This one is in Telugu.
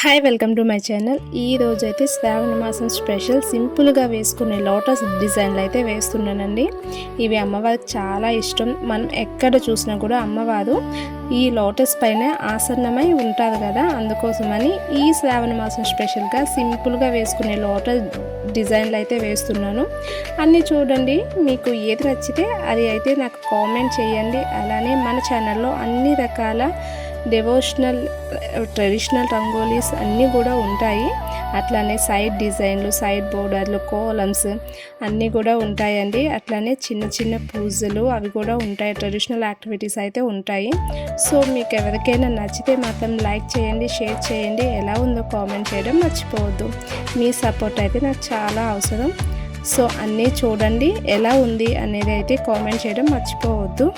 Hi welcome to my channel. ఈ రోజు అయితే శ్రావణ మాసం స్పెషల్ సింపుల్గా వేసుకునే లోటస్ డిజైన్లు అయితే వేస్తున్నానండి. ఇవి అమ్మవారికి చాలా ఇష్టం. మనం ఎక్కడ చూసినా కూడా అమ్మవారు ఈ లోటస్ పైన ఆసన్నమై ఉంటారు కదా, అందుకోసమని ఈ శ్రావణ మాసం స్పెషల్గా సింపుల్గా వేసుకునే లోటస్ డిజైన్లు అయితే వేస్తున్నాను. అన్నీ చూడండి, మీకు ఏది నచ్చితే అది అయితే నాకు కామెంట్ చేయండి. అలానే మన ఛానల్లో అన్ని రకాల డివోషనల్ ట్రెడిషనల్ రంగోలీస్ అన్నీ కూడా ఉంటాయి. అట్లానే సైడ్ డిజైన్లు, సైడ్ బోర్డర్లు, కోలమ్స్ అన్నీ కూడా ఉంటాయండి. అట్లానే చిన్న చిన్న పూజలు అవి కూడా ఉంటాయి. ట్రెడిషనల్ యాక్టివిటీస్ అయితే ఉంటాయి. సో మీకు ఎవరికైనా నచ్చితే మాత్రం లైక్ చేయండి, షేర్ చేయండి, ఎలా ఉందో కామెంట్ చేయడం మర్చిపోవద్దు. మీ సపోర్ట్ అయితే నాకు చాలా అవసరం. సో అన్నీ చూడండి, ఎలా ఉంది అనేది అయితే కామెంట్ చేయడం మర్చిపోవద్దు.